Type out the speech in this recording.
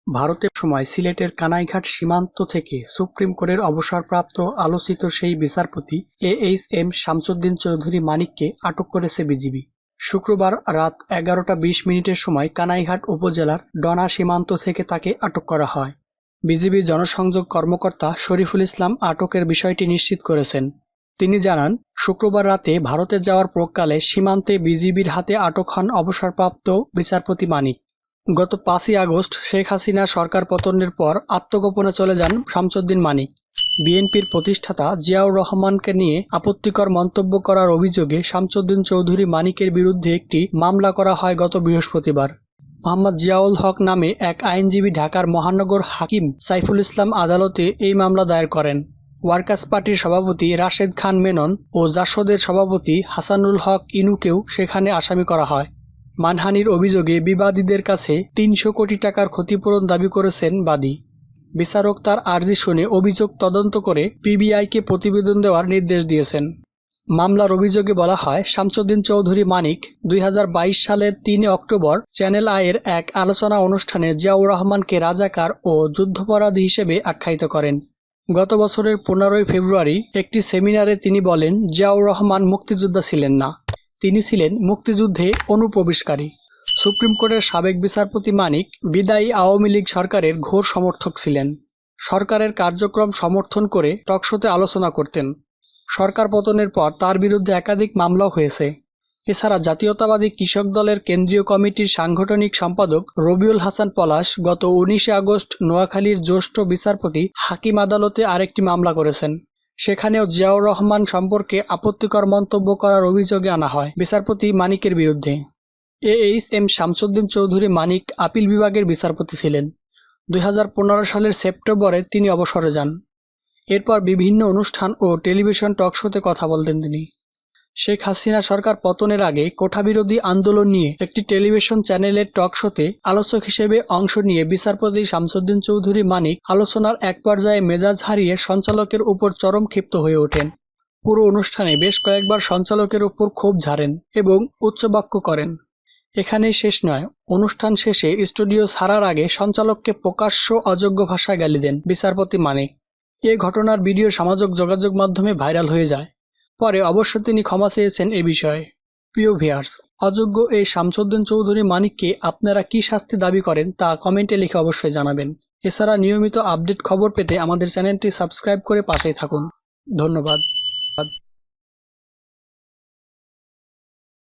ভারতের সময় সিলেটের কানাইঘাট সীমান্ত থেকে সুপ্রিম কোর্টের অবসরপ্রাপ্ত আলোচিত সেই বিচারপতি এএইচ.এম. শামসুদ্দিন চৌধুরী মানিককে আটক করেছে বিজিবি। শুক্রবার রাত 11টা 20 মিনিটের সময় কানাইঘাট উপজেলার ডনা সীমান্ত থেকে তাকে আটক করা হয়। বিজিবির জনসংযোগ কর্মকর্তা শরীফুল ইসলাম আটকের বিষয়টি নিশ্চিত করেছেন। তিনি জানান, শুক্রবার রাতে ভারতে যাওয়ার প্রাক্কালে সীমান্তে বিজিবির হাতে আটক হন অবসরপ্রাপ্ত বিচারপতি মানিক। গত 5ই আগস্ট শেখ হাসিনা সরকার পতনের পর আত্মগোপনে চলে যান শামসুদ্দিন মানিক। বিএনপির প্রতিষ্ঠাতা জিয়াউর রহমানকে নিয়ে আপত্তিকর মন্তব্য করার অভিযোগে শামসুদ্দিন চৌধুরী মানিকের বিরুদ্ধে একটি মামলা করা হয় গত বৃহস্পতিবার। মোহাম্মদ জিয়াউল হক নামে এক আইনজীবী ঢাকার মহানগর হাকিম সাইফুল ইসলাম আদালতে এই মামলা দায়ের করেন। ওয়ার্কার্স পার্টির সভাপতি রাশেদ খান মেনন ও জাসদের সভাপতি হাসানুল হক ইনুকেও সেখানে আসামি করা হয়। মানহানির অভিযোগে বিবাদীদের কাছে ৩০০ কোটি টাকার ক্ষতিপূরণ দাবি করেছেন বাদী। বিচারক তার আর্জি শুনে অভিযোগ তদন্ত করে পিবিআইকে প্রতিবেদন দেওয়ার নির্দেশ দিয়েছেন। মামলার অভিযোগে বলা হয়, শামসুদ্দিন চৌধুরী মানিক 2022 সালের 3 অক্টোবর চ্যানেল আইয়ের এক আলোচনা অনুষ্ঠানে জিয়াউর রহমানকে রাজাকার ও যুদ্ধাপরাধী হিসেবে আখ্যায়িত করেন। গত বছরের 15ই ফেব্রুয়ারি একটি সেমিনারে তিনি বলেন, জিয়াউর রহমান মুক্তিযোদ্ধা ছিলেন না, তিনি ছিলেন মুক্তিযুদ্ধে অনুপ্রবেশকারী। সুপ্রিম কোর্টের সাবেক বিচারপতি মানিক বিদায়ী আওয়ামী লীগ সরকারের ঘোর সমর্থক ছিলেন। সরকারের কার্যক্রম সমর্থন করে টকশোতে আলোচনা করতেন। সরকার পতনের পর তার বিরুদ্ধে একাধিক মামলাও হয়েছে। এছাড়া জাতীয়তাবাদী কৃষক দলের কেন্দ্রীয় কমিটির সাংগঠনিক সম্পাদক রবিউল হাসান পলাশ গত 19 আগস্ট নোয়াখালীর জ্যেষ্ঠ বিচারপতি হাকিম আদালতে আরেকটি মামলা করেছেন। সেখানেও জিয়াউর রহমান সম্পর্কে আপত্তিকর মন্তব্য করার অভিযোগে আনা হয় বিচারপতি মানিকের বিরুদ্ধে। এএইচ.এম. শামসুদ্দিন চৌধুরী মানিক আপিল বিভাগের বিচারপতি ছিলেন। 2015 সালের সেপ্টেম্বরে তিনি অবসরে যান। এরপর বিভিন্ন অনুষ্ঠান ও টেলিভিশন টকশোতে কথা বলতেন তিনি। শেখ হাসিনা সরকার পতনের আগে কোঠাবিরোধী আন্দোলন নিয়ে একটি টেলিভিশন চ্যানেলের টকশোতে আলোচক হিসেবে অংশ নিয়ে বিচারপতি শামসুদ্দিন চৌধুরী মানিক আলোচনার এক পর্যায়ে মেজাজ হারিয়ে সঞ্চালকের উপর চরম ক্ষিপ্ত হয়ে ওঠেন। পুরো অনুষ্ঠানে বেশ কয়েকবার সঞ্চালকের উপর ক্ষোভ ঝাড়েন এবং উচ্চবাক্য করেন। এখানেই শেষ নয়, অনুষ্ঠান শেষে স্টুডিও ছাড়ার আগে সঞ্চালককে প্রকাশ্য অযোগ্য ভাষায় গালি দেন বিচারপতি মানিক। এ ঘটনার ভিডিও সামাজিক যোগাযোগ মাধ্যমে ভাইরাল হয়ে যায়। পরে অবশ্য তিনি ক্ষমা চেয়েছেন এ বিষয়ে। প্রিয় ভিউয়ার্স, অযোগ্য এই শামসুদ্দিন চৌধুরী মানিককে আপনারা কি শাস্তি দাবি করেন তা কমেন্টে লিখে অবশ্যই জানাবেন। এছাড়া নিয়মিত আপডেট খবর পেতে আমাদের চ্যানেলটি সাবস্ক্রাইব করে পাশেই থাকুন। ধন্যবাদ।